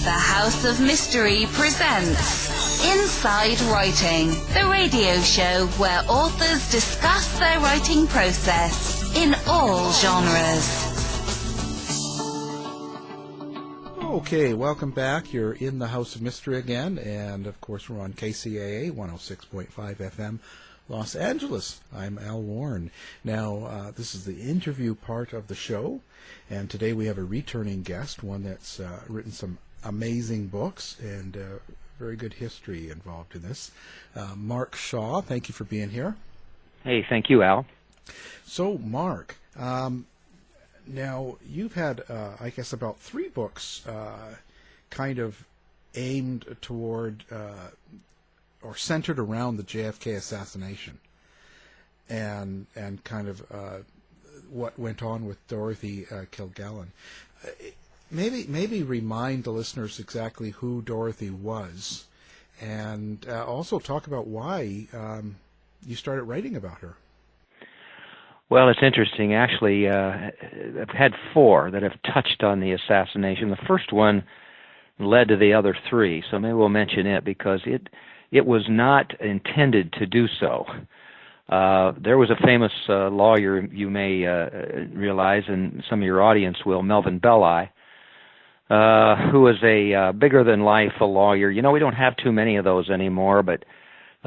The House of Mystery presents Inside Writing, the radio show where authors discuss their writing process in all genres. Okay, welcome back. You're in the House of Mystery again, and of course we're on KCAA 106.5 FM, Los Angeles. I'm Al Warren. Now, this is the interview part of the show, and today we have a returning guest, one that's written some amazing books and very good history involved in this. Mark Shaw, thank you for being here. Hey, thank you, Al. So, Mark, now you've had, I guess, about 3 books kind of aimed toward or centered around the JFK assassination and kind of what went on with Dorothy Kilgallen. Maybe remind the listeners exactly who Dorothy was, and also talk about why you started writing about her. Well, it's interesting. Actually, I've had 4 that have touched on the assassination. The first one led to the other 3, so maybe we'll mention it because it was not intended to do so. There was a famous lawyer, you may realize, and some of your audience will, Melvin Belli, who was a bigger-than-life lawyer. You know, we don't have too many of those anymore, but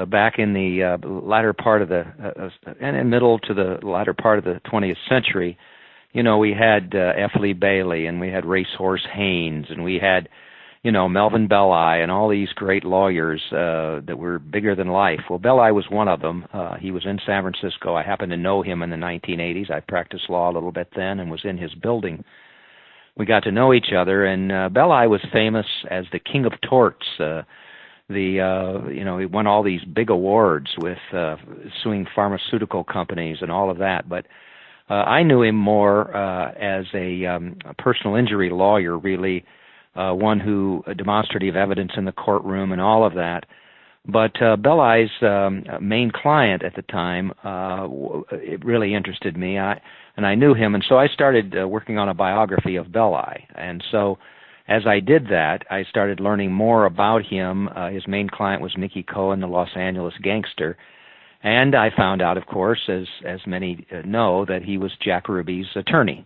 back in the latter part of the and in middle to the latter part of the 20th century, you know, we had F. Lee Bailey, and we had Racehorse Haynes, and we had, you know, Melvin Belli, and all these great lawyers that were bigger than life. Well, Belli was one of them. He was in San Francisco. I happened to know him in the 1980s. I practiced law a little bit then and was in his building. We got to know each other, and Belli was famous as the King of Torts. He won all these big awards with suing pharmaceutical companies and all of that. But I knew him more as a personal injury lawyer, really, one who demonstrative evidence in the courtroom and all of that. But Belli's main client at the time, it really interested me, and I knew him, and so I started working on a biography of Belli. And so as I did that, I started learning more about him. His main client was Mickey Cohen, the Los Angeles gangster, and I found out, of course, as many know, that he was Jack Ruby's attorney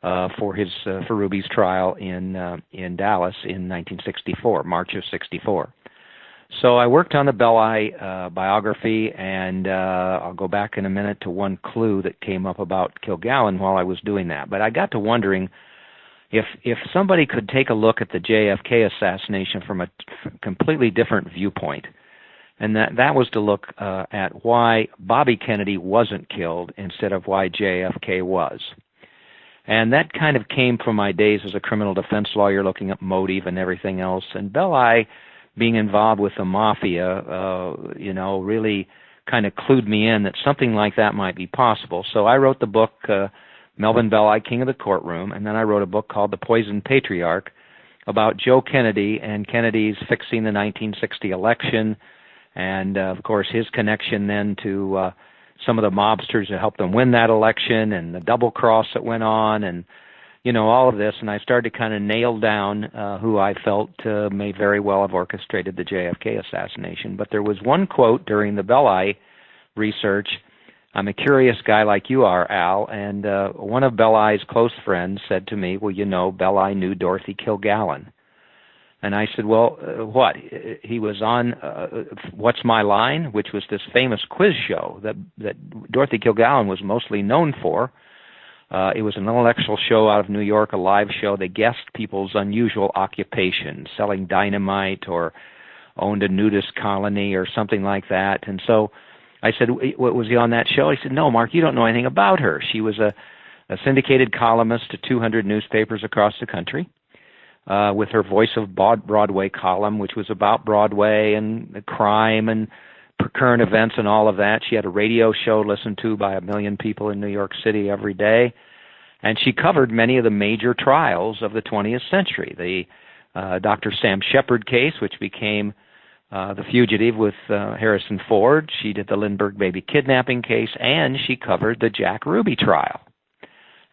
for Ruby's trial in Dallas in 1964, March of '64. So I worked on the Belli biography, and I'll go back in a minute to one clue that came up about Kilgallen while I was doing that. But I got to wondering if somebody could take a look at the JFK assassination from a completely different viewpoint, and that was to look at why Bobby Kennedy wasn't killed instead of why JFK was. And that kind of came from my days as a criminal defense lawyer looking at motive and everything else. And Belli, being involved with the mafia, really kind of clued me in that something like that might be possible. So I wrote the book, Melvin Belli, King of the Courtroom, and then I wrote a book called The Poisoned Patriarch about Joe Kennedy and Kennedy's fixing the 1960 election, and, of course, his connection then to some of the mobsters who helped them win that election, and the double cross that went on, and all of this, and I started to kind of nail down who I felt may very well have orchestrated the JFK assassination. But there was one quote during the Belli research. I'm a curious guy like you are, Al, and one of Belli's close friends said to me, well, Belli knew Dorothy Kilgallen. And I said, well, what? He was on What's My Line, which was this famous quiz show that Dorothy Kilgallen was mostly known for. It was an intellectual show out of New York, a live show. They guessed people's unusual occupations, selling dynamite or owned a nudist colony or something like that. And so I said, was he on that show? He said, no, Mark, you don't know anything about her. She was a syndicated columnist to 200 newspapers across the country with her Voice of Broadway column, which was about Broadway and crime and current events and all of that. She had a radio show listened to by 1 million people in New York City every day. And she covered many of the major trials of the 20th century. The Dr. Sam Shepard case, which became The Fugitive with Harrison Ford. She did the Lindbergh baby kidnapping case, and she covered the Jack Ruby trial.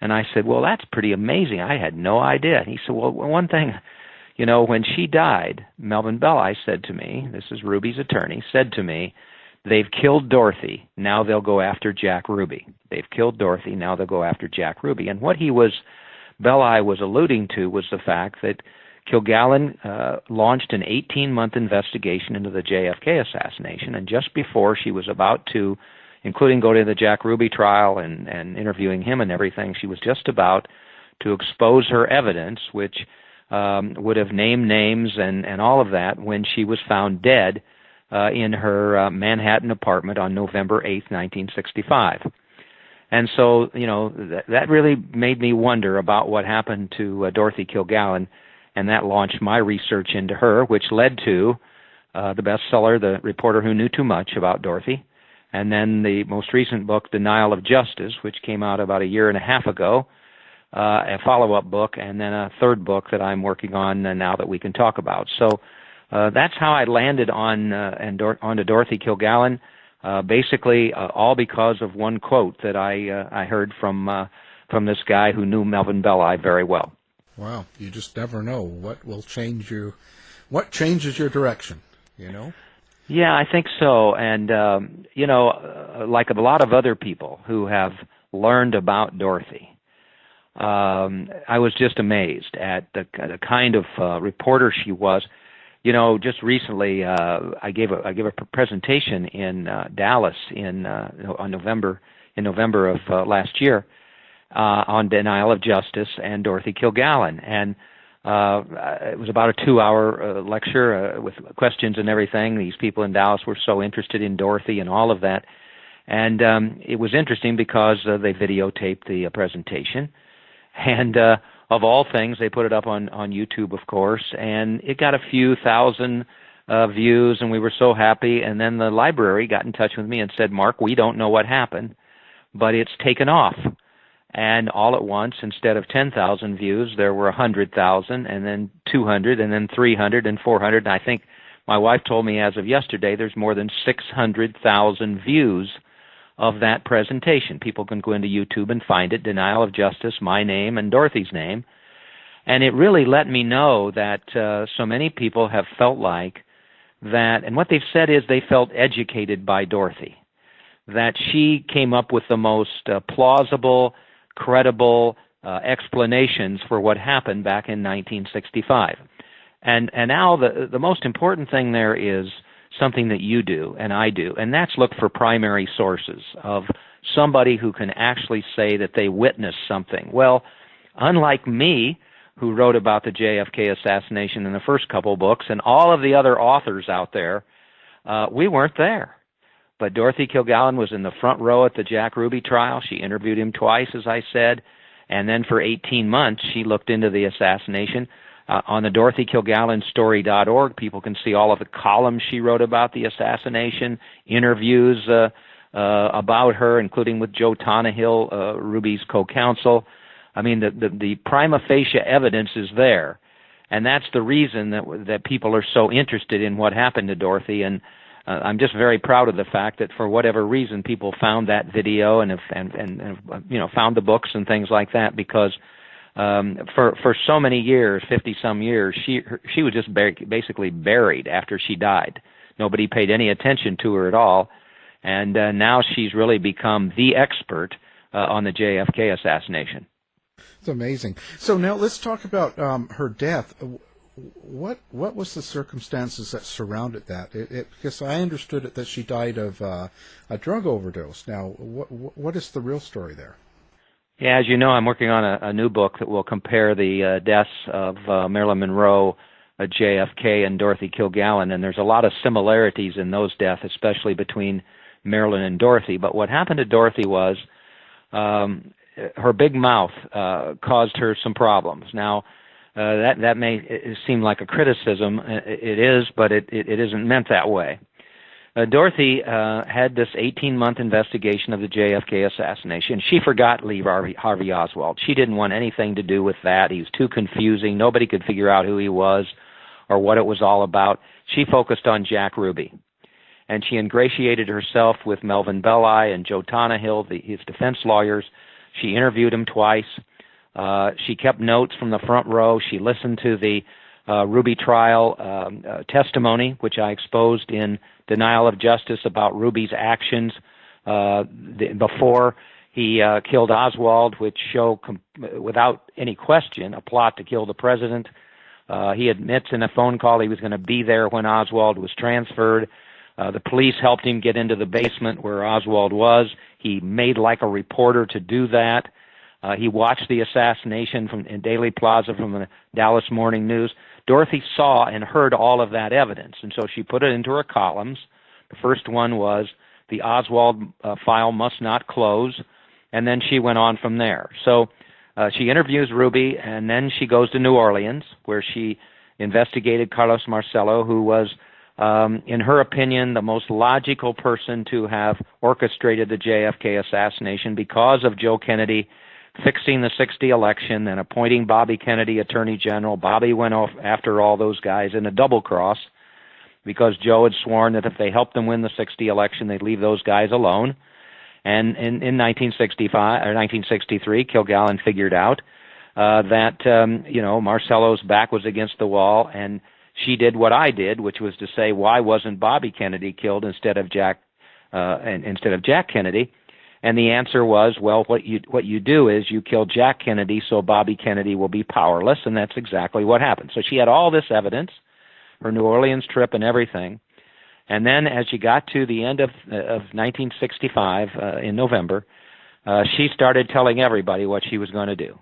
And I said, well, that's pretty amazing. I had no idea. And he said, well, one thing when she died, Melvin Belli said to me, this is Ruby's attorney, said to me, they've killed Dorothy, now they'll go after Jack Ruby. They've killed Dorothy, now they'll go after Jack Ruby. And what Belli was alluding to was the fact that Kilgallen launched an 18-month investigation into the JFK assassination, and just before she was about to, including go to the Jack Ruby trial and interviewing him and everything, she was just about to expose her evidence, which would have named names and all of that, when she was found dead in her Manhattan apartment on November 8th, 1965. And so, that really made me wonder about what happened to Dorothy Kilgallen, and that launched my research into her, which led to the bestseller, The Reporter Who Knew Too Much About Dorothy, and then the most recent book, Denial of Justice, which came out about a year and a half ago, a follow-up book, and then a third book that I'm working on now that we can talk about. So that's how I landed onto Dorothy Kilgallen, basically all because of one quote that I heard from this guy who knew Melvin Belli very well. Wow, you just never know what will change you, what changes your direction, Yeah, I think so. And, like a lot of other people who have learned about Dorothy, I was just amazed at the kind of reporter she was. Just recently, I gave a presentation in Dallas in November of last year on Denial of Justice and Dorothy Kilgallen, and it was about a 2-hour lecture with questions and everything. These people in Dallas were so interested in Dorothy and all of that, and it was interesting because they videotaped the presentation. And of all things, they put it up on YouTube, of course, and it got a few thousand views, and we were so happy. And then the library got in touch with me and said, Mark, we don't know what happened, but it's taken off. And all at once, instead of 10,000 views, there were 100,000, and then 200, and then 300, and 400. And I think my wife told me as of yesterday there's more than 600,000 views of that presentation. People can go into YouTube and find it, Denial of Justice, my name, and Dorothy's name. And it really let me know that so many people have felt like that, and what they've said is they felt educated by Dorothy, that she came up with the most plausible, credible explanations for what happened back in 1965. And now the most important thing there is something that you do and I do, and that's look for primary sources of somebody who can actually say that they witnessed something. Well, unlike me, who wrote about the JFK assassination in the first couple books, and all of the other authors out there, we weren't there. But Dorothy Kilgallen was in the front row at the Jack Ruby trial. She interviewed him twice, as I said, and then for 18 months she looked into the assassination. On the DorothyKilgallenStory.org, people can see all of the columns she wrote about the assassination, interviews about her, including with Joe Tonahill, Ruby's co-counsel. I mean, the prima facie evidence is there, and that's the reason that people are so interested in what happened to Dorothy. And I'm just very proud of the fact that for whatever reason, people found that video and found the books and things like that, because for so many years, 50-some years, she was just basically buried after she died. Nobody paid any attention to her at all, and now she's really become the expert on the JFK assassination. It's amazing. So now let's talk about her death. What was the circumstances that surrounded that? Because I understood it that she died of a drug overdose. Now, what is the real story there? Yeah, as you know, I'm working on a new book that will compare the deaths of Marilyn Monroe, JFK, and Dorothy Kilgallen, and there's a lot of similarities in those deaths, especially between Marilyn and Dorothy. But what happened to Dorothy was her big mouth caused her some problems. Now, that may seem like a criticism. It is, but it isn't meant that way. Dorothy had this 18-month investigation of the JFK assassination. She forgot Lee Harvey Oswald. She didn't want anything to do with that. He was too confusing. Nobody could figure out who he was or what it was all about. She focused on Jack Ruby. And she ingratiated herself with Melvin Belli and Joe Tonahill, his defense lawyers. She interviewed him twice. She kept notes from the front row. She listened to the Ruby trial testimony, which I exposed in Denial of Justice about Ruby's actions before he killed Oswald, which show without any question a plot to kill the president. He admits in a phone call he was going to be there when Oswald was transferred. The police helped him get into the basement where Oswald was. He made like a reporter to do that. He watched the assassination in Daily Plaza from the Dallas Morning News. Dorothy saw and heard all of that evidence, and so she put it into her columns. The first one was, the Oswald file must not close, and then she went on from there. So she interviews Ruby, and then she goes to New Orleans, where she investigated Carlos Marcello, who was, in her opinion, the most logical person to have orchestrated the JFK assassination because of Joe Kennedy fixing the '60 election and appointing Bobby Kennedy Attorney General. Bobby went off after all those guys in a double cross because Joe had sworn that if they helped them win the '60 election, they'd leave those guys alone. And in 1965 or 1963, Kilgallen figured out that Marcello's back was against the wall, and she did what I did, which was to say, why wasn't Bobby Kennedy killed instead of Jack Kennedy? And the answer was, well, what you do is you kill Jack Kennedy so Bobby Kennedy will be powerless, and that's exactly what happened. So she had all this evidence, her New Orleans trip and everything. And then as she got to the end of 1965, in November, she started telling everybody what she was going to do.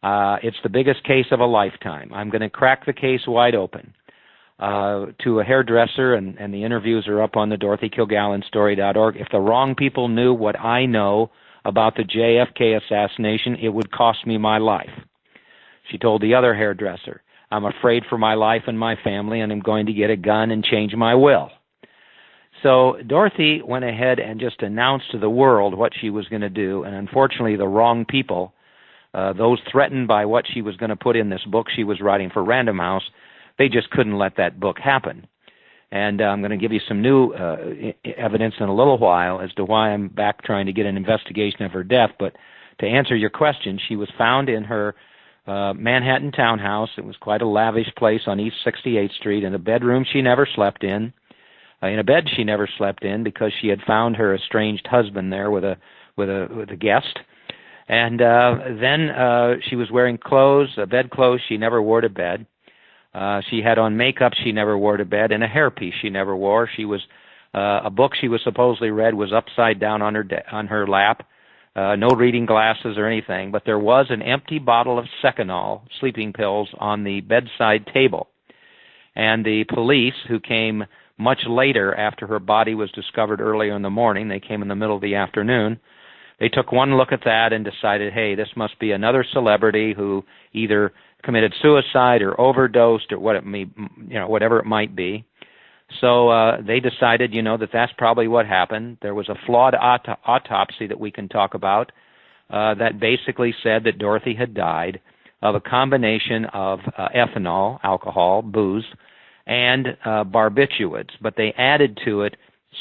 It's the biggest case of a lifetime. I'm going to crack the case wide open. To a hairdresser, and the interviews are up on the DorothyKilgallenStory.org. If the wrong people knew what I know about the JFK assassination, it would cost me my life. She told the other hairdresser, I'm afraid for my life and my family, and I'm going to get a gun and change my will. So Dorothy went ahead and just announced to the world what she was going to do, and unfortunately the wrong people, those threatened by what she was going to put in this book she was writing for Random House, they just couldn't let that book happen. And I'm going to give you some new evidence in a little while as to why I'm back trying to get an investigation of her death. But to answer your question, she was found in her Manhattan townhouse. It was quite a lavish place on East 68th Street, in a bedroom she never slept in a bed she never slept in, because she had found her estranged husband there with a guest. And then she was wearing clothes, bed clothes she never wore to bed. She had on makeup she never wore to bed, and a hairpiece she never wore. She was a book she was supposedly read was upside down on her lap. No reading glasses or anything, but there was an empty bottle of Seconal sleeping pills on the bedside table. And the police, who came much later after her body was discovered earlier in the morning, they came in the middle of the afternoon, they took one look at that and decided, hey, this must be another celebrity who either committed suicide or overdosed or whatever it might be. So they decided, that that's probably what happened. There was a flawed autopsy that we can talk about that basically said that Dorothy had died of a combination of ethanol, alcohol, booze, and barbiturates, but they added to it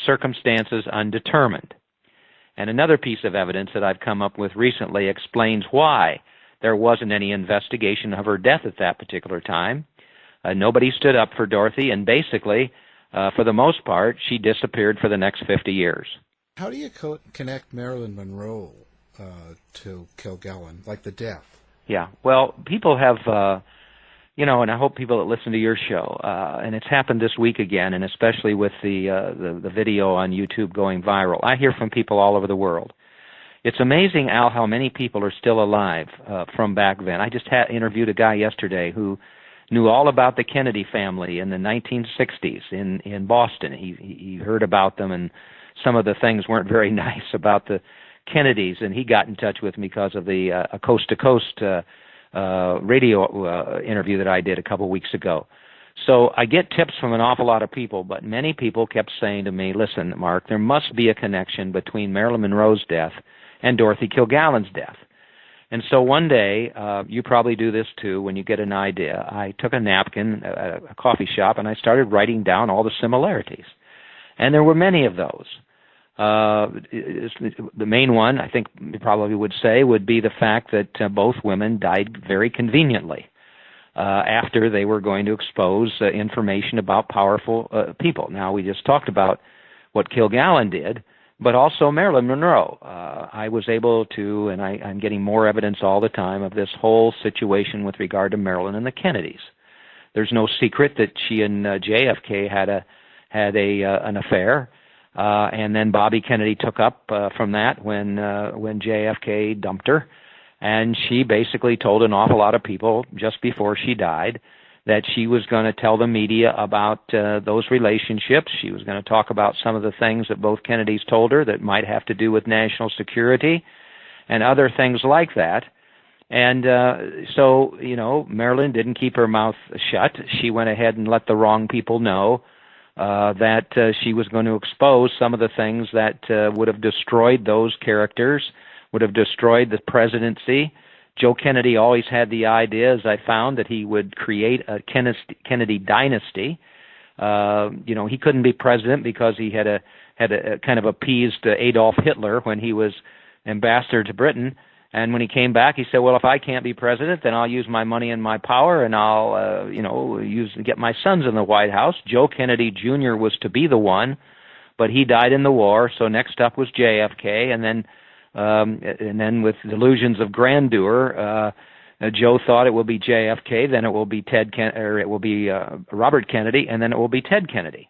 circumstances undetermined. And another piece of evidence that I've come up with recently explains why there wasn't any investigation of her death at that particular time. Nobody stood up for Dorothy, and basically, for the most part, she disappeared for the next 50 years. How do you connect Marilyn Monroe to Kilgallen, like the death? Yeah, well, people have, and I hope people that listen to your show, and it's happened this week again, and especially with the video on YouTube going viral, I hear from people all over the world. It's amazing, Al, how many people are still alive from back then. I just interviewed a guy yesterday who knew all about the Kennedy family in the 1960s in Boston. He heard about them, and some of the things weren't very nice about the Kennedys, and he got in touch with me because of the coast-to-coast radio interview that I did a couple weeks ago. So I get tips from an awful lot of people, but many people kept saying to me, listen, Mark, there must be a connection between Marilyn Monroe's death and Dorothy Kilgallen's death. And so one day, you probably do this too, when you get an idea, I took a napkin at a coffee shop and I started writing down all the similarities. And there were many of those. The main one, I think you probably would say, would be the fact that both women died very conveniently. after they were going to expose information about powerful people. Now, we just talked about what Kilgallen did, but also Marilyn Monroe. I was able to, and I'm getting more evidence all the time of this whole situation with regard to Marilyn and the Kennedys. There's no secret that she and JFK had an affair, and then Bobby Kennedy took up from that when JFK dumped her, and she basically told an awful lot of people just before she died that she was going to tell the media about those relationships. She was going to talk about some of the things that both Kennedys told her that might have to do with national security and other things like that. And so, Marilyn didn't keep her mouth shut. She went ahead and let the wrong people know that she was going to expose some of the things that would have destroyed those characters, would have destroyed the presidency. Joe Kennedy always had the idea, as I found, that he would create a Kennedy dynasty. He couldn't be president because he had kind of appeased Adolf Hitler when he was ambassador to Britain. And when he came back, he said, "Well, if I can't be president, then I'll use my money and my power, and I'll, get my sons in the White House." Joe Kennedy Jr. was to be the one, but he died in the war. So next up was JFK, and then with delusions of grandeur, Joe thought it will be JFK, then it will be Robert Kennedy, and then it will be Ted Kennedy.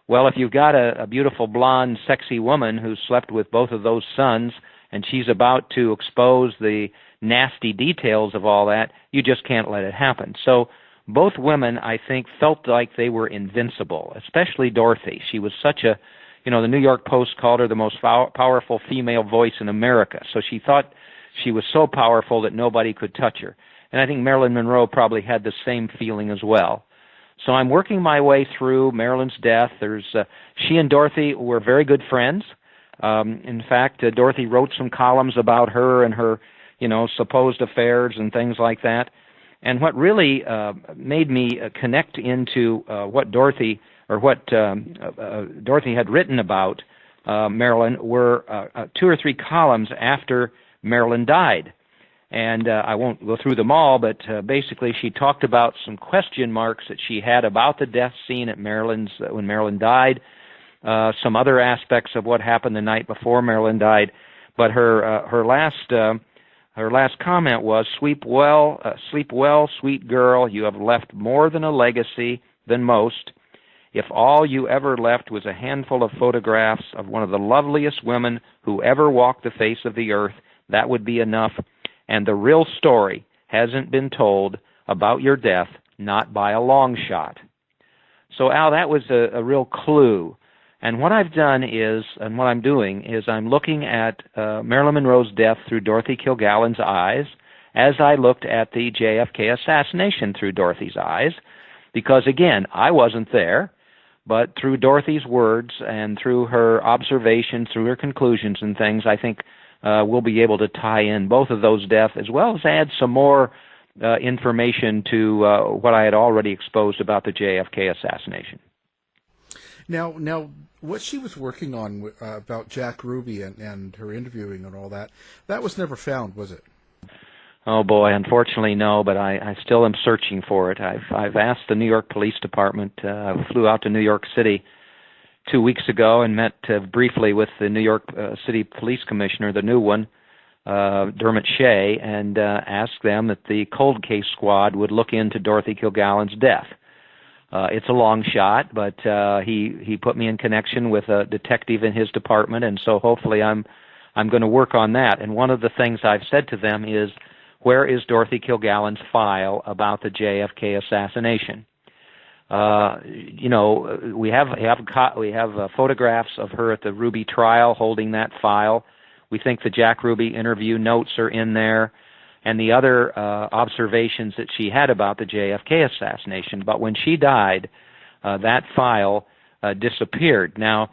Well, if you've got a beautiful blonde, sexy woman who slept with both of those sons, and she's about to expose the nasty details of all that, you just can't let it happen. So both women, I think, felt like they were invincible, especially Dorothy. She was such a, the New York Post called her the most powerful female voice in America. So she thought she was so powerful that nobody could touch her. And I think Marilyn Monroe probably had the same feeling as well. So I'm working my way through Marilyn's death. She and Dorothy were very good friends. In fact, Dorothy wrote some columns about her and her, supposed affairs and things like that. And what really made me connect into what Dorothy had written about Marilyn were 2 or 3 columns after Marilyn died. And I won't go through them all, but basically she talked about some question marks that she had about the death scene at when Marilyn died, some other aspects of what happened the night before Marilyn died. But her last comment was, sleep well, sweet girl. You have left more than a legacy than most. If all you ever left was a handful of photographs of one of the loveliest women who ever walked the face of the earth, that would be enough. And the real story hasn't been told about your death, not by a long shot. So, Al, that was a real clue. And what I've done is, and what I'm doing is I'm looking at Marilyn Monroe's death through Dorothy Kilgallen's eyes as I looked at the JFK assassination through Dorothy's eyes. Because, again, I wasn't there, but through Dorothy's words and through her observations, through her conclusions and things, I think we'll be able to tie in both of those deaths as well as add some more information to what I had already exposed about the JFK assassination. Now, what she was working on about Jack Ruby and her interviewing and all that was never found, was it? Oh boy, unfortunately no, but I still am searching for it. I've asked the New York Police Department. I flew out to New York City 2 weeks ago and met briefly with the New York City Police Commissioner, the new one, Dermot Shea, and asked them that the cold case squad would look into Dorothy Kilgallen's death. It's a long shot, but he put me in connection with a detective in his department, and so hopefully I'm going to work on that. And one of the things I've said to them is, where is Dorothy Kilgallen's file about the JFK assassination? We have photographs of her at the Ruby trial holding that file. We think the Jack Ruby interview notes are in there, and the other observations that she had about the JFK assassination. But when she died, that file disappeared. Now,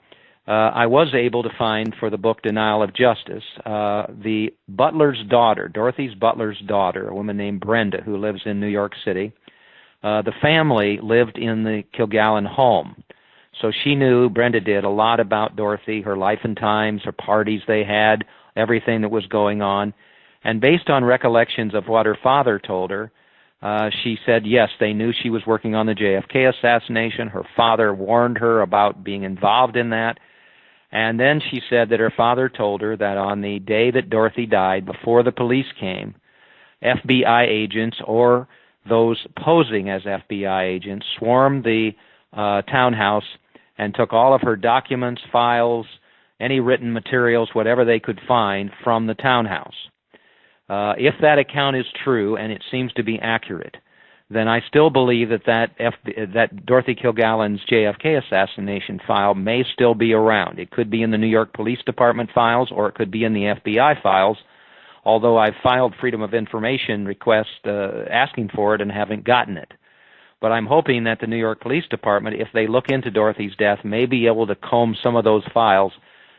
I was able to find for the book Denial of Justice the butler's daughter, Dorothy's butler's daughter, a woman named Brenda who lives in New York City. The family lived in the Kilgallen home. So she knew, Brenda did, a lot about Dorothy, her life and times, her parties they had, everything that was going on. And based on recollections of what her father told her, She said, yes, they knew she was working on the JFK assassination. Her father warned her about being involved in that. And then she said that her father told her that on the day that Dorothy died, before the police came, FBI agents or those posing as FBI agents swarmed the townhouse and took all of her documents, files, any written materials, whatever they could find from the townhouse. If that account is true, and it seems to be accurate, then I still believe that Dorothy Kilgallen's JFK assassination file may still be around. It could be in the New York Police Department files, or it could be in the FBI files, although I've filed Freedom of Information requests asking for it and haven't gotten it. But I'm hoping that the New York Police Department, if they look into Dorothy's death, may be able to comb some of those files,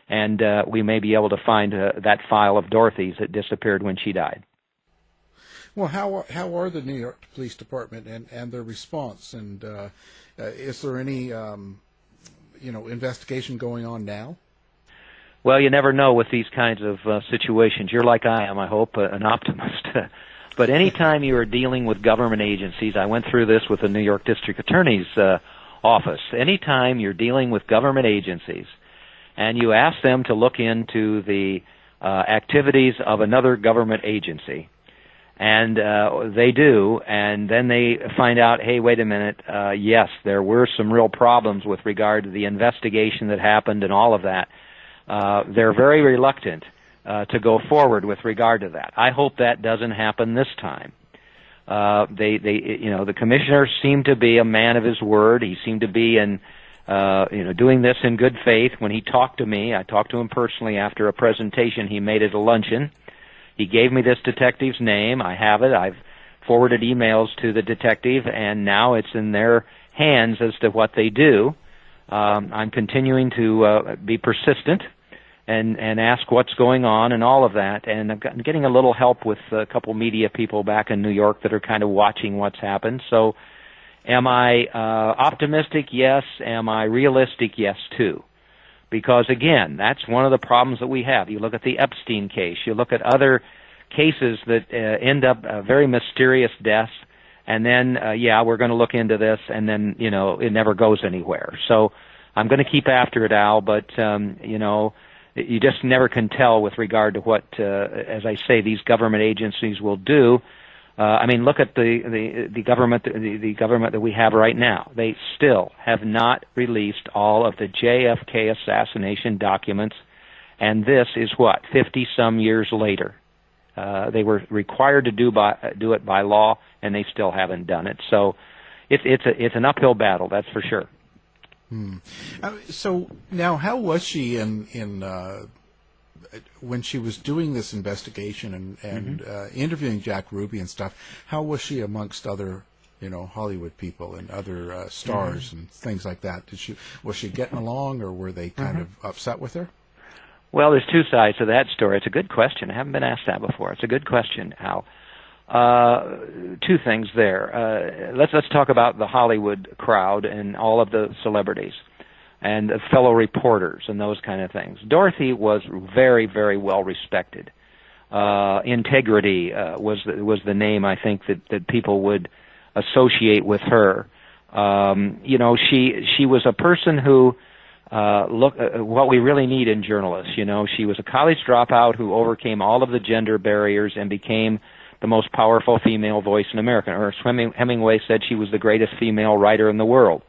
and we may be able to find that file of Dorothy's that disappeared when she died. Well, how are the New York Police Department and their response? And is there any investigation going on now? Well, you never know with these kinds of situations. You're like I am, I hope, an optimist. But anytime you are dealing with government agencies, I went through this with the New York District Attorney's office. Anytime you're dealing with government agencies and you ask them to look into the activities of another government agency, and they do, and then they find out, hey, wait a minute, yes, there were some real problems with regard to the investigation that happened and all of that. They're very reluctant to go forward with regard to that. I hope that doesn't happen this time. The commissioner seemed to be a man of his word. He seemed to be doing this in good faith. When he talked to me, I talked to him personally after a presentation he made at a luncheon. He gave me this detective's name. I have it. I've forwarded emails to the detective, and now it's in their hands as to what they do. I'm continuing to be persistent and ask what's going on and all of that. And I'm getting a little help with a couple media people back in New York that are kind of watching what's happened. So am I optimistic? Yes. Am I realistic? Yes, too. Because, again, that's one of the problems that we have. You look at the Epstein case. You look at other cases that end up very mysterious deaths, and then, we're going to look into this, and then, it never goes anywhere. So I'm going to keep after it, Al, but, you just never can tell with regard to what, as I say, these government agencies will do. Look at the government that we have right now. They still have not released all of the JFK assassination documents, and this is 50-some years later. They were required to do it by law, and they still haven't done it. So it's an uphill battle, that's for sure. So now, how was she in when she was doing this investigation and interviewing Jack Ruby and stuff? How was she amongst other Hollywood people and other stars and things like that? Was she getting along, or were they kind of upset with her? Well, there's two sides to that story. It's a good question. I haven't been asked that before. It's a good question, Al. Two things there. Let's talk about the Hollywood crowd and all of the celebrities and the fellow reporters and those kind of things. Dorothy was very, very well respected. Integrity was the name, I think, that people would associate with her. She was a person who what we really need in journalists. She was a college dropout who overcame all of the gender barriers and became the most powerful female voice in America. Ernest Hemingway said she was the greatest female writer in the world.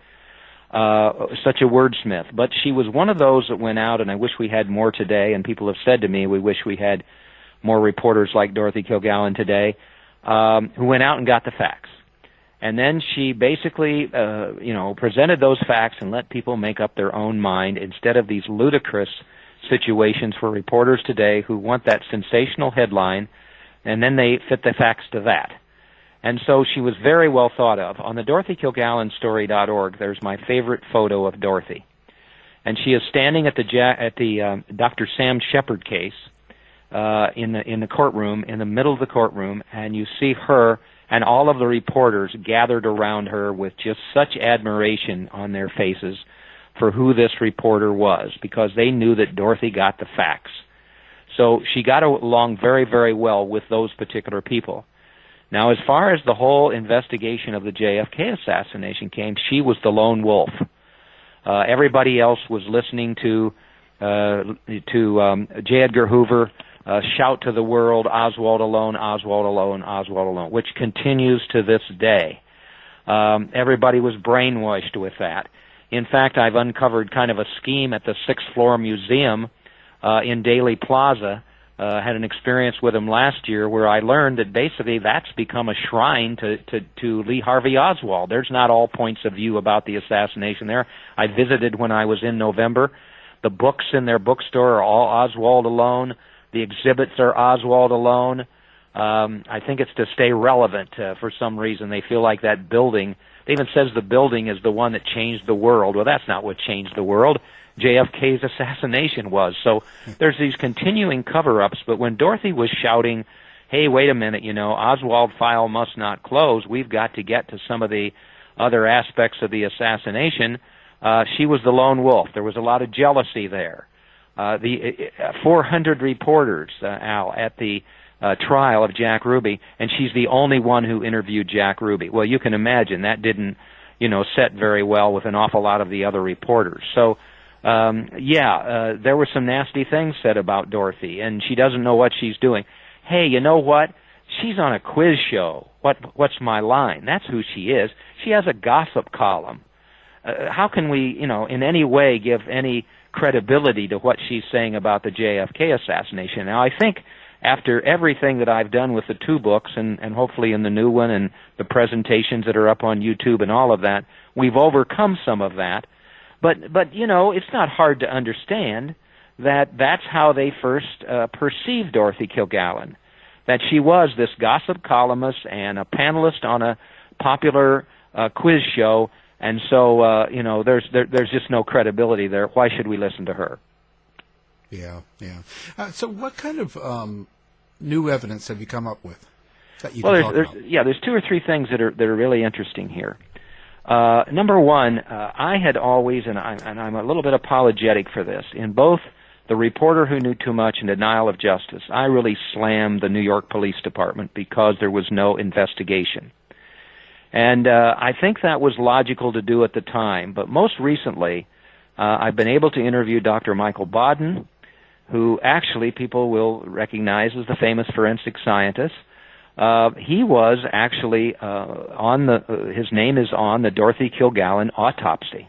Such a wordsmith. But she was one of those that went out, and I wish we had more today, and people have said to me, we wish we had more reporters like Dorothy Kilgallen today, who went out and got the facts. And then she basically, presented those facts and let people make up their own mind instead of these ludicrous situations for reporters today who want that sensational headline, and then they fit the facts to that. And so she was very well thought of. On the DorothyKilgallenStory.org, there's my favorite photo of Dorothy. And she is standing at the Dr. Sam Shepard case in the courtroom, in the middle of the courtroom, and you see her and all of the reporters gathered around her with just such admiration on their faces for who this reporter was, because they knew that Dorothy got the facts. So she got along very, very well with those particular people. Now, as far as the whole investigation of the JFK assassination came, she was the lone wolf. Everybody else was listening to J. Edgar Hoover shout to the world, "Oswald alone, Oswald alone, Oswald alone," which continues to this day. Everybody was brainwashed with that. In fact, I've uncovered kind of a scheme at the 6th floor museum in Daley Plaza. Had an experience with him last year where I learned that basically that's become a shrine to Lee Harvey Oswald. There's not all points of view about the assassination there. I visited when I was in November. The books in their bookstore are all Oswald alone. The exhibits are Oswald alone. I think it's to stay relevant for some reason. They feel like that building, it even says the building is the one that changed the world. Well, that's not what changed the world. JFK's assassination was. So there's these continuing cover-ups, but when Dorothy was shouting, hey, wait a minute, Oswald file must not close, we've got to get to some of the other aspects of the assassination, she was the lone wolf. There was a lot of jealousy there. The 400 reporters, Al, at the trial of Jack Ruby, and she's the only one who interviewed Jack Ruby. Well, you can imagine that didn't, set very well with an awful lot of the other reporters. So, there were some nasty things said about Dorothy, and she doesn't know what she's doing. Hey, you know what? She's on a quiz show. What's my line? That's who she is. She has a gossip column. How can we, in any way give any credibility to what she's saying about the JFK assassination? Now, I think after everything that I've done with the 2 books and hopefully in the new one and the presentations that are up on YouTube and all of that, we've overcome some of that. But it's not hard to understand that that's how they first perceived Dorothy Kilgallen, that she was this gossip columnist and a panelist on a popular quiz show, and so there's just no credibility there. Why should we listen to her? Yeah. So what kind of new evidence have you come up with that you can talk about? There's 2 or 3 things that are really interesting here. Number one, I had always, and I'm a little bit apologetic for this, in both The Reporter Who Knew Too Much and Denial of Justice, I really slammed the New York Police Department because there was no investigation. And I think that was logical to do at the time, but most recently, I've been able to interview Dr. Michael Baden, who actually people will recognize as the famous forensic scientist. He was actually his name is on the Dorothy Kilgallen autopsy.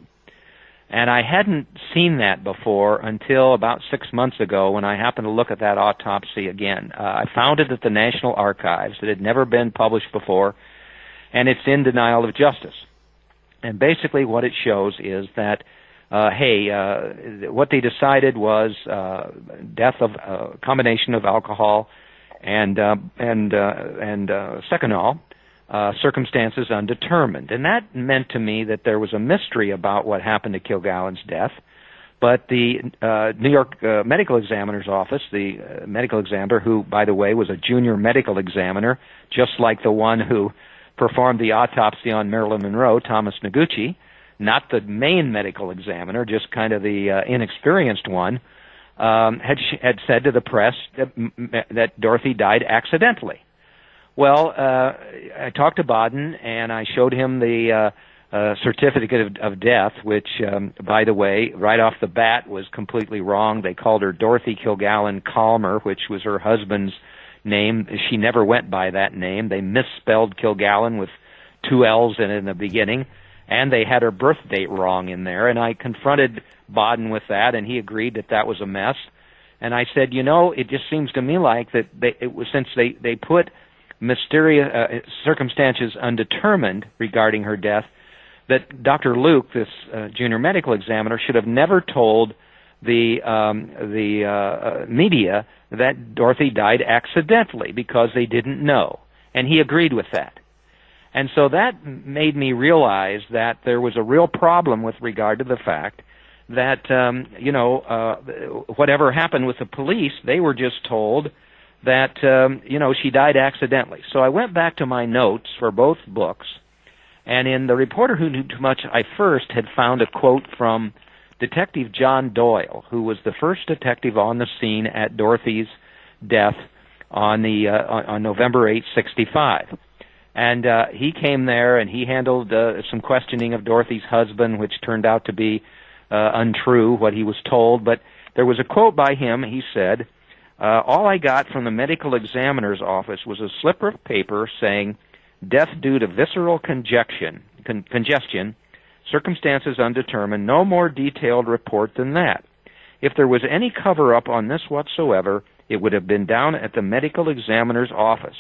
And I hadn't seen that before until about 6 months ago when I happened to look at that autopsy again. I found it at the National Archives. It had never been published before, and it's in Denial of Justice. And basically what it shows is that, what they decided was death of a combination of alcohol and seconal, circumstances undetermined. And that meant to me that there was a mystery about what happened to Kilgallen's death. But the New York Medical Examiner's Office, the medical examiner, who, by the way, was a junior medical examiner, just like the one who performed the autopsy on Marilyn Monroe, Thomas Noguchi, not the main medical examiner, just kind of the inexperienced one, had said to the press that Dorothy died accidentally. Well, I talked to Baden, and I showed him the certificate of death, which, by the way, right off the bat was completely wrong. They called her Dorothy Kilgallen Calmer, which was her husband's name. She never went by that name. They misspelled Kilgallen with 2 L's in the beginning, and they had her birth date wrong in there. And I confronted Baden with that, and he agreed that that was a mess. And I said, it just seems to me like that since they put mysterious circumstances undetermined regarding her death, that Dr. Luke, this junior medical examiner, should have never told the media that Dorothy died accidentally because they didn't know. And he agreed with that. And so that made me realize that there was a real problem with regard to the fact that, whatever happened with the police, they were just told that, she died accidentally. So I went back to my notes for both books, and in The Reporter Who Knew Too Much, I first had found a quote from Detective John Doyle, who was the first detective on the scene at Dorothy's death on November 8, 1965. And he came there, and he handled some questioning of Dorothy's husband, which turned out to be untrue, what he was told. But there was a quote by him. He said, all I got from the medical examiner's office was a slip of paper saying, death due to visceral congestion, circumstances undetermined, no more detailed report than that. If there was any cover-up on this whatsoever, it would have been down at the medical examiner's office.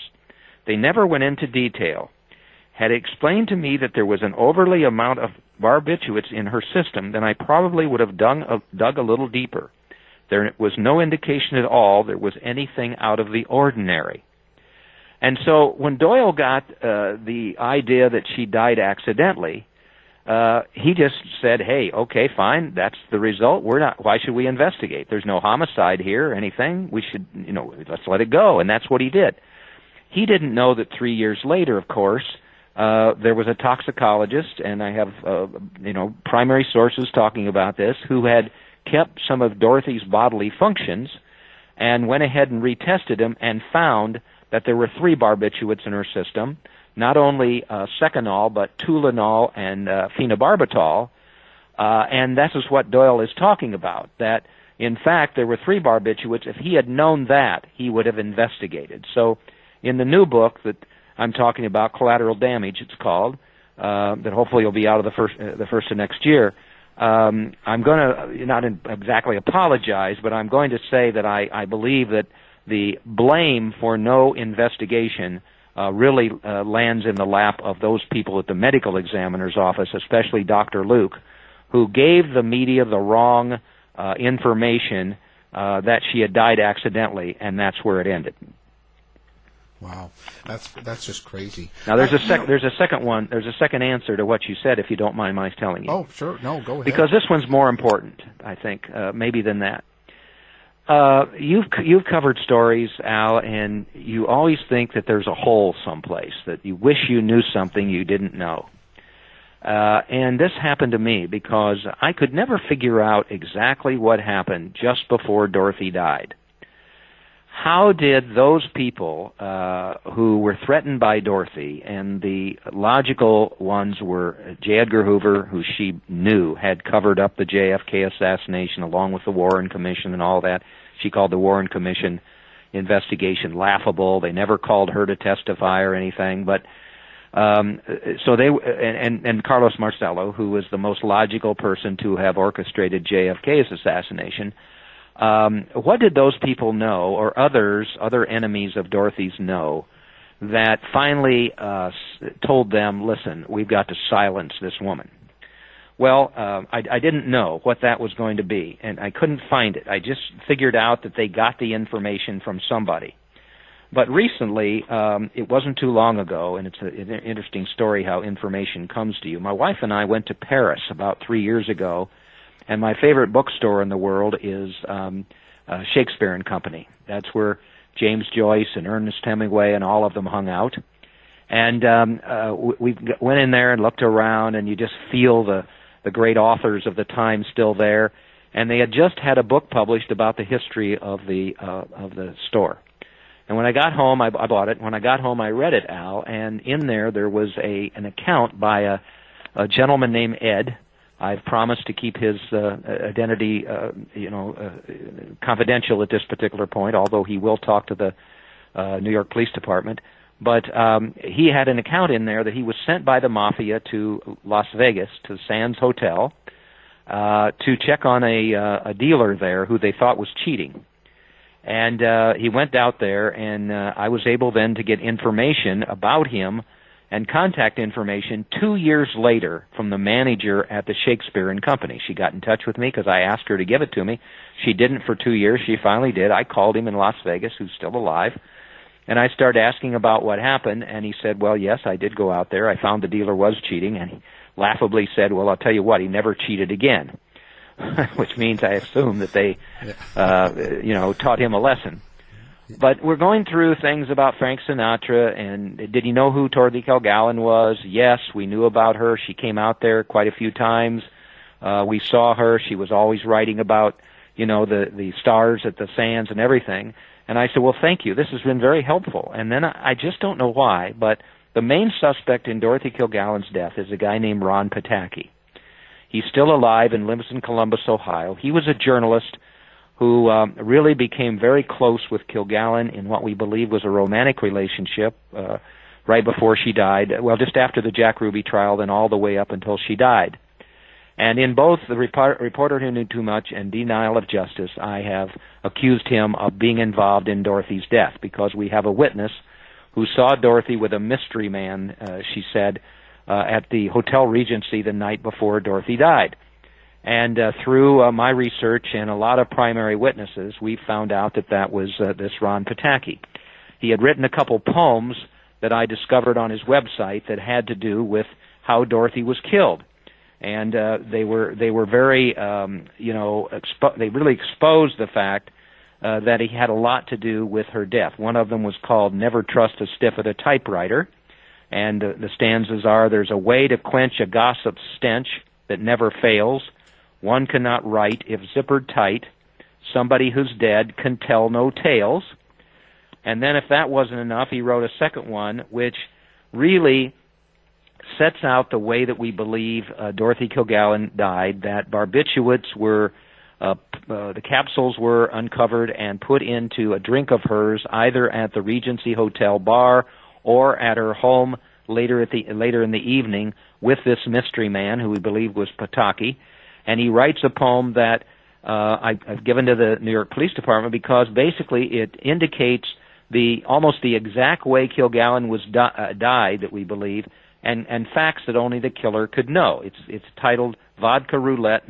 They never went into detail. Had explained to me that there was an overly amount of barbiturates in her system, then I probably would have dug a little deeper. There was no indication at all there was anything out of the ordinary. And so when Doyle got the idea that she died accidentally, he just said, hey, okay, fine, that's the result. Why should we investigate? There's no homicide here or anything. We should, let's let it go. And that's what he did. He didn't know that 3 years later, of course, there was a toxicologist, and I have, primary sources talking about this, who had kept some of Dorothy's bodily functions and went ahead and retested them and found that there were 3 barbiturates in her system, not only seconal, but Tulinol and phenobarbital. And this is what Doyle is talking about, that, in fact, there were 3 barbiturates. If he had known that, he would have investigated. So in the new book that I'm talking about, Collateral Damage, it's called, that hopefully will be out of the first of next year, I'm going to not exactly apologize, but I'm going to say that I believe that the blame for no investigation really lands in the lap of those people at the medical examiner's office, especially Dr. Luke, who gave the media the wrong information that she had died accidentally, and that's where it ended. Wow, that's just crazy. Now there's a second one. There's a second answer to what you said, if you don't mind my telling you. Oh, sure. No, go ahead. Because this one's more important, I think, maybe than that. You've covered stories, Al, and you always think that there's a hole someplace, that you wish you knew something you didn't know. And this happened to me because I could never figure out exactly what happened just before Dorothy died. How did those people who were threatened by Dorothy, and the logical ones were J. Edgar Hoover, who she knew had covered up the JFK assassination along with the Warren Commission and all that. She called the Warren Commission investigation laughable. They never called her to testify or anything. But so they and Carlos Marcello, who was the most logical person to have orchestrated JFK's assassination. What did those people know, or other enemies of Dorothy's know, that finally told them, listen, we've got to silence this woman? Well, I didn't know what that was going to be, and I couldn't find it. I just figured out that they got the information from somebody. But recently, it wasn't too long ago, and it's an interesting story how information comes to you. My wife and I went to Paris about 3 years ago, and my favorite bookstore in the world is Shakespeare and Company. That's where James Joyce and Ernest Hemingway and all of them hung out. And we went in there and looked around, and you just feel the great authors of the time still there. And they had just had a book published about the history of the store. And when I got home, I bought it. When I got home, I read it, Al, and in there was an account by a gentleman named Ed. I've promised to keep his identity, confidential at this particular point, although he will talk to the New York Police Department. But he had an account in there that he was sent by the Mafia to Las Vegas, to the Sands Hotel, to check on a dealer there who they thought was cheating. And he went out there, and I was able then to get information about him and contact information 2 years later from the manager at the Shakespeare and Company. She got in touch with me because I asked her to give it to me. She didn't for 2 years. She finally did. I called him in Las Vegas, who's still alive, and I started asking about what happened, and he said, well, yes, I did go out there. I found the dealer was cheating, and he laughably said, well, I'll tell you what, he never cheated again, which means I assume that they, taught him a lesson. But we're going through things about Frank Sinatra, and did he know who Dorothy Kilgallen was? Yes, we knew about her. She came out there quite a few times. We saw her. She was always writing about, the stars at the Sands and everything. And I said, well, thank you. This has been very helpful. And then I just don't know why, but The main suspect in Dorothy Kilgallen's death is a guy named Ron Pataki. He's still alive and lives in Columbus, Ohio. He was a journalist who really became very close with Kilgallen in what we believe was a romantic relationship right before she died, well, just after the Jack Ruby trial, then all the way up until she died. And in both The Reporter Who Knew Too Much and Denial of Justice, I have accused him of being involved in Dorothy's death because we have a witness who saw Dorothy with a mystery man, she said, at the Hotel Regency the night before Dorothy died. And through my research and a lot of primary witnesses, we found out that that was this Ron Pataki. He had written a couple poems that I discovered on his website that had to do with how Dorothy was killed. And they were very, they really exposed the fact that he had a lot to do with her death. One of them was called "Never Trust a Stiff at a Typewriter," and the stanzas are, "There's a way to quench a gossip's stench that never fails. One cannot write if zippered tight. Somebody who's dead can tell no tales." And then if that wasn't enough, he wrote a second one, which really sets out the way that we believe Dorothy Kilgallen died, that barbiturates were, the capsules were uncovered and put into a drink of hers, either at the Regency Hotel bar or at her home later in the evening with this mystery man who we believe was Pataki. And he writes a poem that I've given to the New York Police Department because basically it indicates almost the exact way Kilgallen was died that we believe, and facts that only the killer could know. It's titled "Vodka Roulette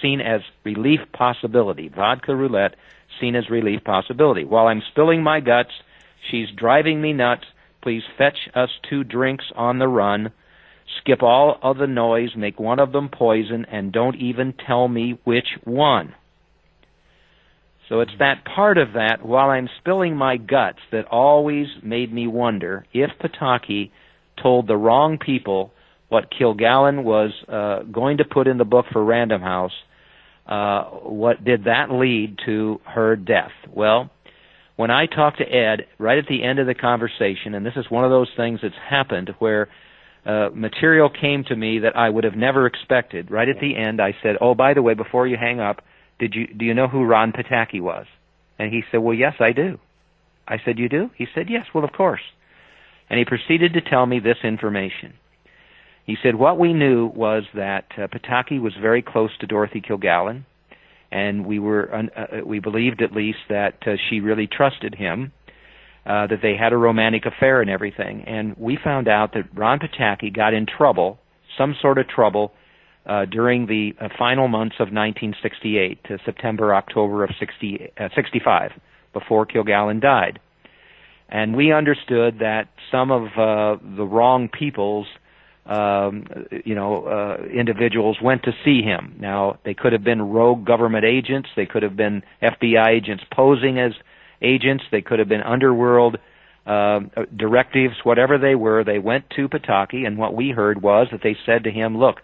Seen as Relief Possibility." Vodka Roulette Seen as Relief Possibility. While I'm spilling my guts, she's driving me nuts. Please fetch us 2 drinks on the run. Skip all of the noise, make one of them poison, and don't even tell me which one. So it's that part of that, while I'm spilling my guts, that always made me wonder if Pataki told the wrong people what Kilgallen was going to put in the book for Random House. What did that lead to her death? Well, when I talked to Ed, right at the end of the conversation, and this is one of those things that's happened where material came to me that I would have never expected. Right at the end, I said, "Oh, by the way, before you hang up, do you know who Ron Pataki was?" And he said, "Well, yes, I do." I said, "You do?" He said, "Yes, well, of course." And he proceeded to tell me this information. He said, what we knew was that Pataki was very close to Dorothy Kilgallen, and we believed at least that she really trusted him, that they had a romantic affair and everything. And we found out that Ron Pataki got in trouble, some sort of trouble, during the final months of 1968, to September, October of 65, before Kilgallen died. And we understood that some of the wrong people's, individuals went to see him. Now, they could have been rogue government agents. They could have been FBI agents posing as agents. They could have been underworld directives, whatever they were. They went to Pataki, and what we heard was that they said to him, "Look,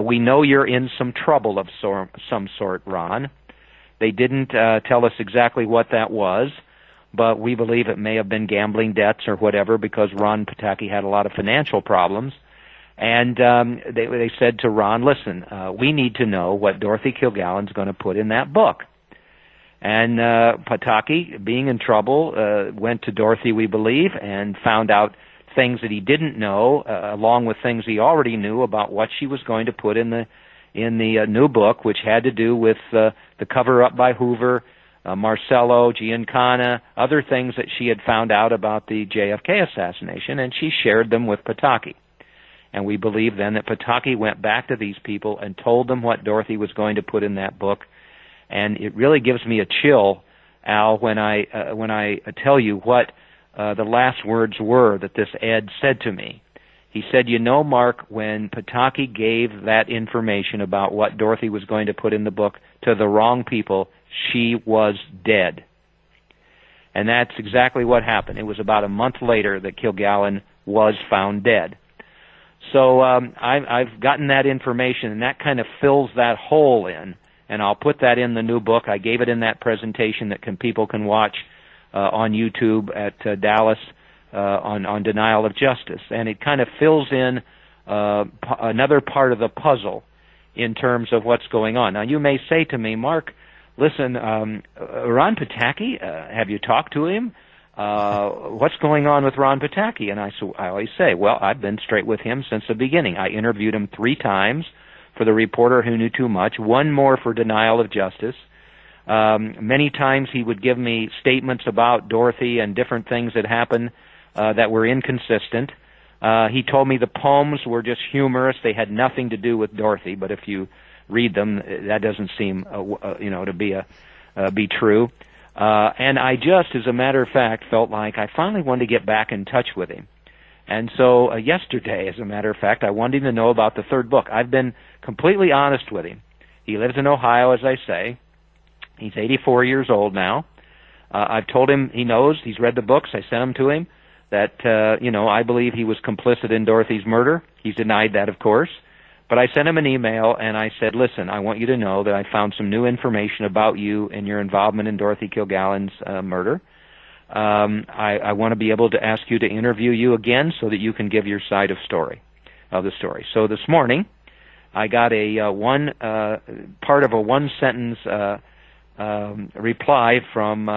we know you're in some trouble of some sort, Ron." They didn't tell us exactly what that was, but we believe it may have been gambling debts or whatever, because Ron Pataki had a lot of financial problems. And they said to Ron, "Listen, we need to know what Dorothy Kilgallen's going to put in that book." And Pataki, being in trouble, went to Dorothy, we believe, and found out things that he didn't know, along with things he already knew about what she was going to put in the new book, which had to do with the cover-up by Hoover, Marcello, Giancana, other things that she had found out about the JFK assassination, and she shared them with Pataki. And we believe then that Pataki went back to these people and told them what Dorothy was going to put in that book. And it really gives me a chill, Al, when I tell you what the last words were that this Ed said to me. He said, "You know, Mark, when Pataki gave that information about what Dorothy was going to put in the book to the wrong people, she was dead." And that's exactly what happened. It was about a month later that Kilgallen was found dead. So I've gotten that information, and that kind of fills that hole in, and I'll put that in the new book. I gave it in that presentation that people can watch on YouTube at Dallas on denial of justice, and it kind of fills in another part of the puzzle in terms of what's going on. Now, you may say to me, Mark, listen, Ron Pataki, have you talked to him? What's going on with Ron Pataki? And I always say, well, I've been straight with him since the beginning. I interviewed him 3 times for the reporter who knew too much, 1 more for denial of justice. Many times he would give me statements about Dorothy and different things that happened that were inconsistent. He told me the poems were just humorous. They had nothing to do with Dorothy, but if you read them, that doesn't seem, to be true. And I just, as a matter of fact, felt like I finally wanted to get back in touch with him. And so yesterday, as a matter of fact, I wanted him to know about the 3rd book. I've been completely honest with him. He lives in Ohio, as I say. He's 84 years old now. I've told him he knows. He's read the books. I sent them to him. That, I believe he was complicit in Dorothy's murder. He's denied that, of course. But I sent him an email, and I said, listen, I want you to know that I found some new information about you and your involvement in Dorothy Kilgallen's murder. I want to be able to ask you to interview you again so that you can give your side of the story. So this morning, I got a part of a 1-sentence reply from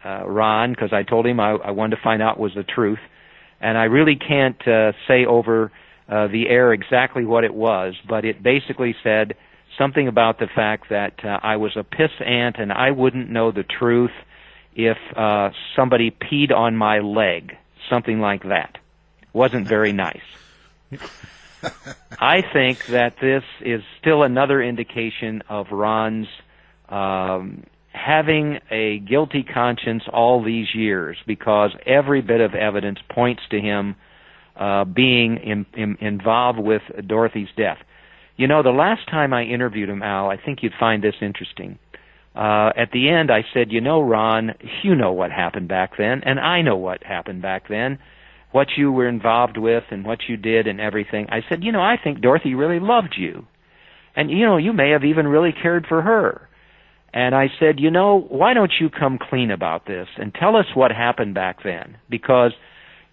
Ron, because I told him I wanted to find out was the truth, and I really can't say over the air exactly what it was, but it basically said something about the fact that I was a pissant and I wouldn't know the truth if somebody peed on my leg, something like that. Wasn't very nice. I think that this is still another indication of Ron's having a guilty conscience all these years, because every bit of evidence points to him being involved with Dorothy's death. The last time I interviewed him, Al, I think you'd find this interesting. At the end, I said, Ron, you know what happened back then, and I know what happened back then, what you were involved with and what you did and everything. I said, I think Dorothy really loved you. And, you may have even really cared for her. And I said, why don't you come clean about this and tell us what happened back then? Because,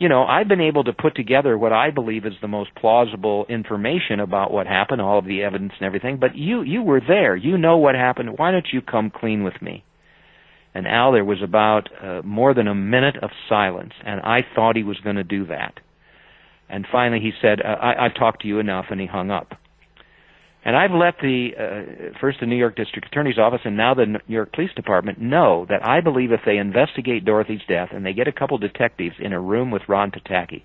I've been able to put together what I believe is the most plausible information about what happened, all of the evidence and everything, but you were there. You know what happened. Why don't you come clean with me? And Al, there was about more than a minute of silence, and I thought he was going to do that. And finally he said, I've talked to you enough, and he hung up. And I've let first the New York District Attorney's Office and now the New York Police Department know that I believe if they investigate Dorothy's death and they get a couple detectives in a room with Ron Pataki,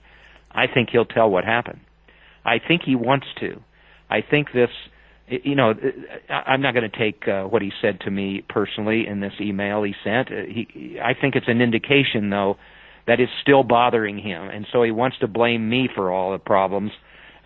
I think he'll tell what happened. I think he wants to. I think this, I'm not going to take what he said to me personally in this email he sent. I think it's an indication, though, that it's still bothering him. And so he wants to blame me for all the problems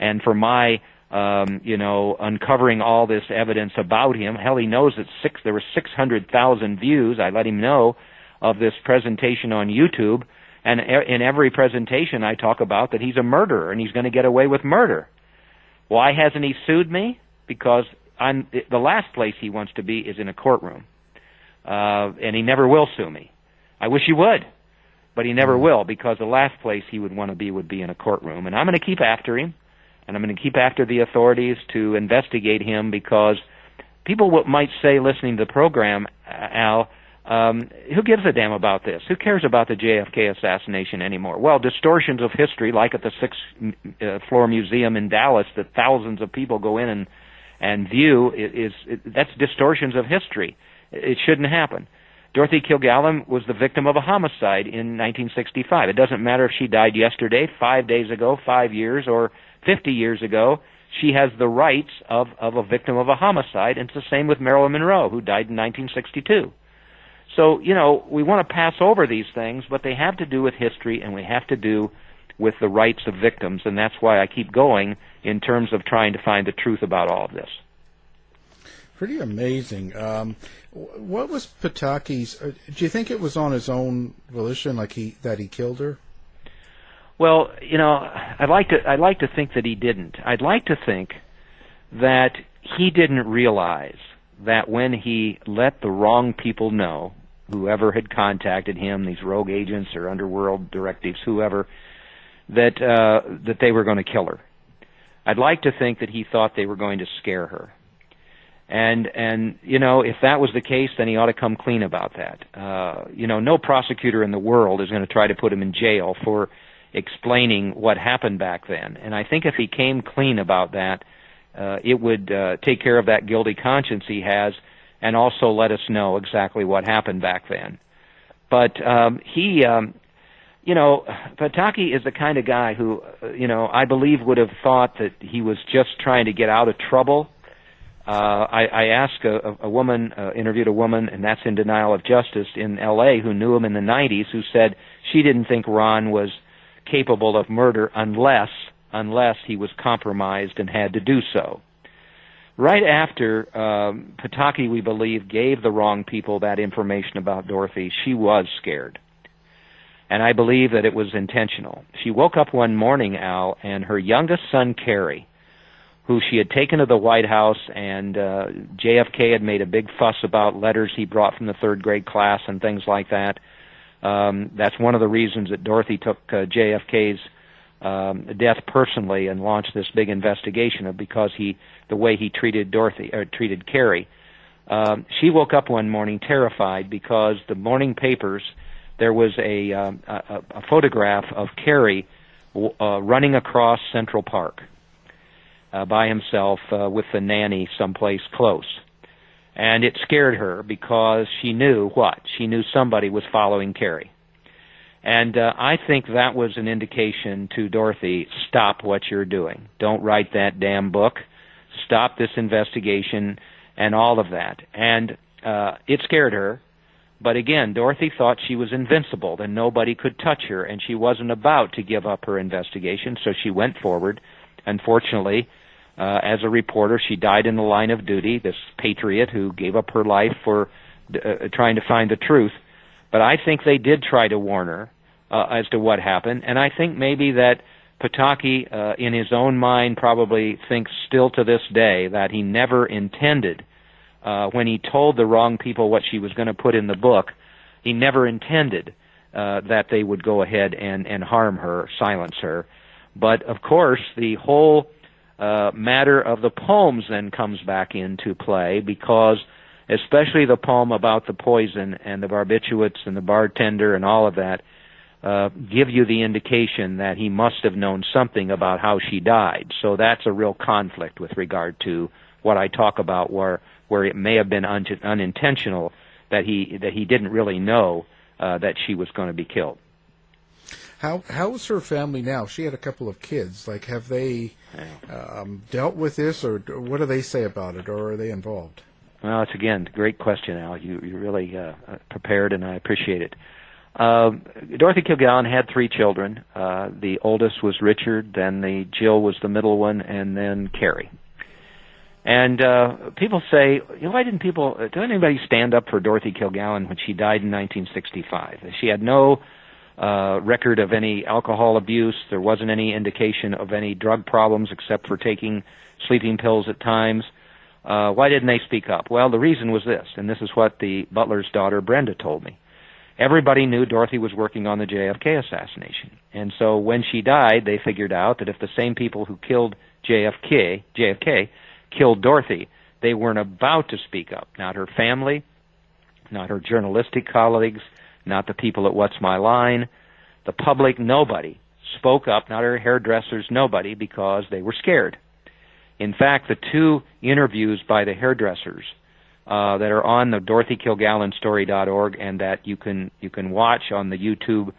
and for my uncovering all this evidence about him. Hell, he knows that there were 600,000 views, I let him know, of this presentation on YouTube. And in every presentation I talk about that he's a murderer and he's going to get away with murder. Why hasn't he sued me? Because the last place he wants to be is in a courtroom. And he never will sue me. I wish he would, but he never will, because the last place he would want to be would be in a courtroom. And I'm going to keep after him. And I'm going to keep after the authorities to investigate him, because people might say, listening to the program, Al, who gives a damn about this? Who cares about the JFK assassination anymore? Well, distortions of history, like at the 6th floor museum in Dallas that thousands of people go in and view, that's distortions of history. It shouldn't happen. Dorothy Kilgallen was the victim of a homicide in 1965. It doesn't matter if she died yesterday, 5 days ago, 5 years, or 50 years ago. She has the rights of a victim of a homicide, and it's the same with Marilyn Monroe, who died in 1962. So, we want to pass over these things, but they have to do with history, and we have to do with the rights of victims, and that's why I keep going in terms of trying to find the truth about all of this. Pretty amazing. What was Pataki's? Do you think it was on his own volition, that he killed her? Well, I'd like to think that he didn't. I'd like to think that he didn't realize that when he let the wrong people know whoever had contacted him, these rogue agents or underworld directives, whoever, that they were going to kill her. I'd like to think that he thought they were going to scare her. And you know, if that was the case, then he ought to come clean about that. You know, no prosecutor in the world is going to try to put him in jail for explaining what happened back then. And I think if he came clean about that, it would take care of that guilty conscience he has, and also let us know exactly what happened back then. But you know, Pataki is the kind of guy who, you know, I believe would have thought that he was just trying to get out of trouble. I asked a woman, interviewed a woman, and that's in denial of justice in L.A., who knew him in the 90s, who said she didn't think Ron was capable of murder unless he was compromised and had to do so. Right after Pataki, we believe, gave the wrong people that information about Dorothy, she was scared. And I believe that it was intentional. She woke up one morning, Al, and her youngest son, Kerry, who she had taken to the White House, and JFK had made a big fuss about letters he brought from the third grade class and things like that. That's one of the reasons that Dorothy took JFK's death personally and launched this big investigation, of because the way he treated treated Kerry. She woke up one morning terrified because the morning papers, there was a photograph of Kerry running across Central Park by himself with the nanny someplace close. And it scared her because she knew what? She knew somebody was following Kerry. And I think that was an indication to Dorothy, stop what you're doing. Don't write that damn book. Stop this investigation and all of that. And it scared her. But again, Dorothy thought she was invincible, that nobody could touch her, and she wasn't about to give up her investigation, so she went forward. Unfortunately, as a reporter, she died in the line of duty, this patriot who gave up her life for trying to find the truth. But I think they did try to warn her as to what happened, and I think maybe that Pataki, in his own mind, probably thinks still to this day that he never intended, when he told the wrong people what she was going to put in the book, he never intended that they would go ahead and harm her, silence her. But, of course, the whole matter of the poems then comes back into play, because especially the poem about the poison and the barbiturates and the bartender and all of that give you the indication that he must have known something about how she died. So that's a real conflict with regard to what I talk about, where it may have been unintentional, that he didn't really know that she was going to be killed. How is her family now? She had a couple of kids. Like, have they dealt with this, or what do they say about it, or are they involved? Well, it's, again, a great question, Al. You really prepared, and I appreciate it. Dorothy Kilgallen had 3 children. The oldest was Richard, then Jill was the middle one, and then Carrie. And people say, why didn't did anybody stand up for Dorothy Kilgallen when she died in 1965? She had no record of any alcohol abuse. There wasn't any indication of any drug problems except for taking sleeping pills at times. Why didn't they speak up? Well, the reason was this, and this is what the butler's daughter, Brenda, told me. Everybody knew Dorothy was working on the JFK assassination. And so when she died, they figured out that if the same people who killed JFK killed Dorothy, they weren't about to speak up. Not her family, not her journalistic colleagues, not the people at What's My Line, the public, nobody spoke up, not her hairdressers, nobody, because they were scared. In fact, the 2 interviews by the hairdressers that are on the DorothyKilgallenStory.org and that you can watch on the YouTube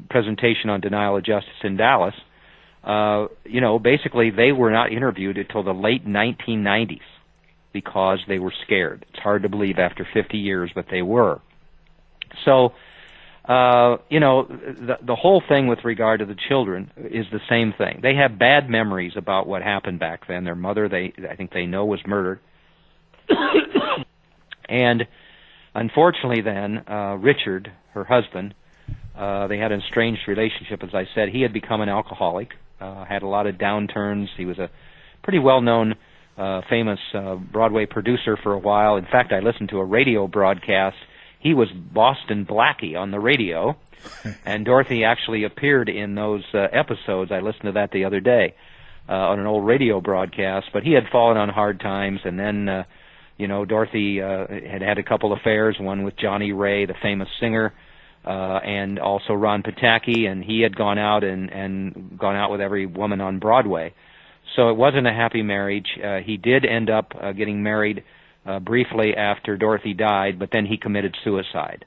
presentation on denial of justice in Dallas, basically they were not interviewed until the late 1990s because they were scared. It's hard to believe after 50 years, but they were. So, the whole thing with regard to the children is the same thing. They have bad memories about what happened back then. Their mother, I think they know, was murdered. And unfortunately then, Richard, her husband, they had an estranged relationship, as I said. He had become an alcoholic, had a lot of downturns. He was a pretty well-known, famous Broadway producer for a while. In fact, I listened to a radio broadcast he was Boston Blackie on the radio, and Dorothy actually appeared in those episodes. I listened to that the other day on an old radio broadcast, but he had fallen on hard times, and then, Dorothy had had a couple affairs, one with Johnny Ray, the famous singer, and also Ron Pataki, and he had gone out and gone out with every woman on Broadway. So it wasn't a happy marriage. He did end up getting married briefly after Dorothy died, but then he committed suicide.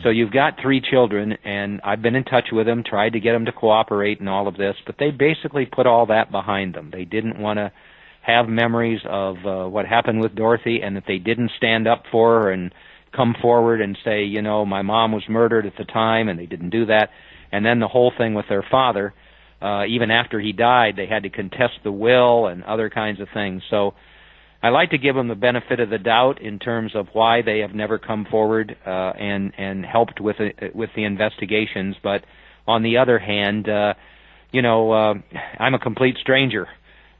So you've got 3 children, and I've been in touch with them, tried to get them to cooperate and all of this, but they basically put all that behind them. They didn't want to have memories of what happened with Dorothy, and that they didn't stand up for her and come forward and say, my mom was murdered at the time, and they didn't do that. And then the whole thing with their father, even after he died, they had to contest the will and other kinds of things. So I like to give them the benefit of the doubt in terms of why they have never come forward and helped with the investigations. But on the other hand, I'm a complete stranger.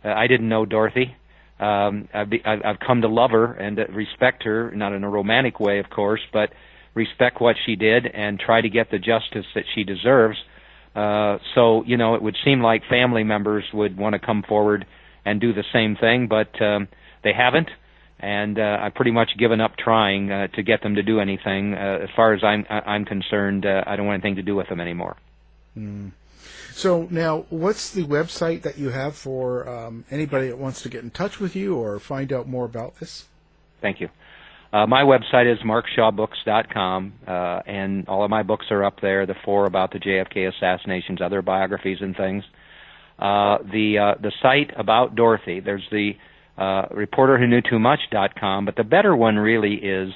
I didn't know Dorothy. I've come to love her and respect her, not in a romantic way, of course, but respect what she did and try to get the justice that she deserves. So, it would seem like family members would want to come forward and do the same thing, but they haven't, and I've pretty much given up trying to get them to do anything. As far as I'm concerned, I don't want anything to do with them anymore. Mm. So now, what's the website that you have for anybody that wants to get in touch with you or find out more about this? Thank you. My website is markshawbooks.com, and all of my books are up there, the 4 about the JFK assassinations, other biographies and things. The site about Dorothy, there's the reporterwhoknewtoomuch.com, but the better one really is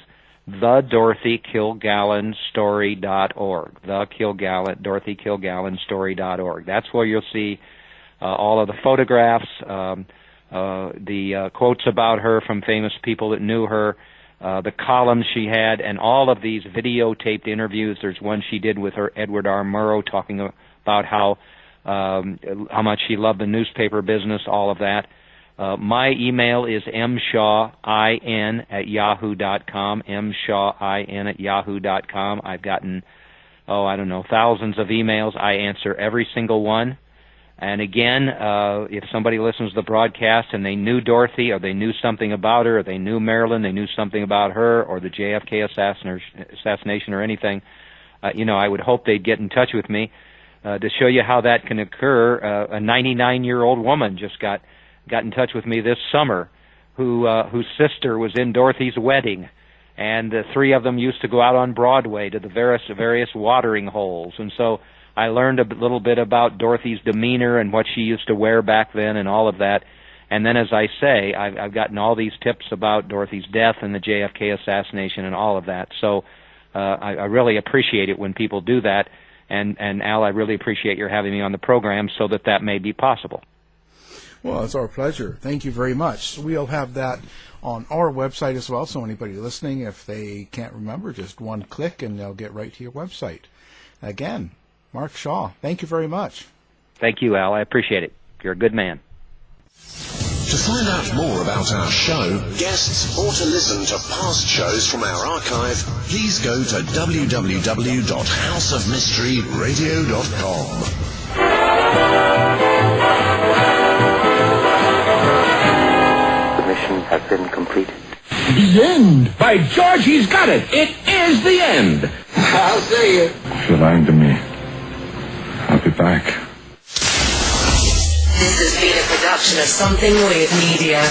the DorothyKilgallenStory.org, DorothyKilgallenStory.org. That's where you'll see all of the photographs, the quotes about her from famous people that knew her, the columns she had, and all of these videotaped interviews. There's one she did with her Edward R. Murrow talking about how much she loved the newspaper business, all of that. My email is mshawin@yahoo.com, mshawin@yahoo.com. I've gotten, thousands of emails. I answer every single one. And again, if somebody listens to the broadcast and they knew Dorothy, or they knew something about her, or they knew Marilyn, they knew something about her, or the JFK assassination or anything, I would hope they'd get in touch with me to show you how that can occur. A 99-year-old woman just got in touch with me this summer whose sister was in Dorothy's wedding, and the 3 of them used to go out on Broadway to the various watering holes. And so I learned a little bit about Dorothy's demeanor and what she used to wear back then and all of that. And then, as I say, I've gotten all these tips about Dorothy's death and the JFK assassination and all of that. So I really appreciate it when people do that. And Al, I really appreciate your having me on the program so that may be possible. Well, it's our pleasure. Thank you very much. We'll have that on our website as well, so anybody listening, if they can't remember, just one click and they'll get right to your website. Again, Mark Shaw, thank you very much. Thank you, Al. I appreciate it. You're a good man. To find out more about our show, guests, or to listen to past shows from our archive, please go to www.houseofmysteryradio.com. Has been completed. The end! By George, he's got it! It is the end! I'll see you. If you're lying to me, I'll be back. This has been a production of Something Weird Media.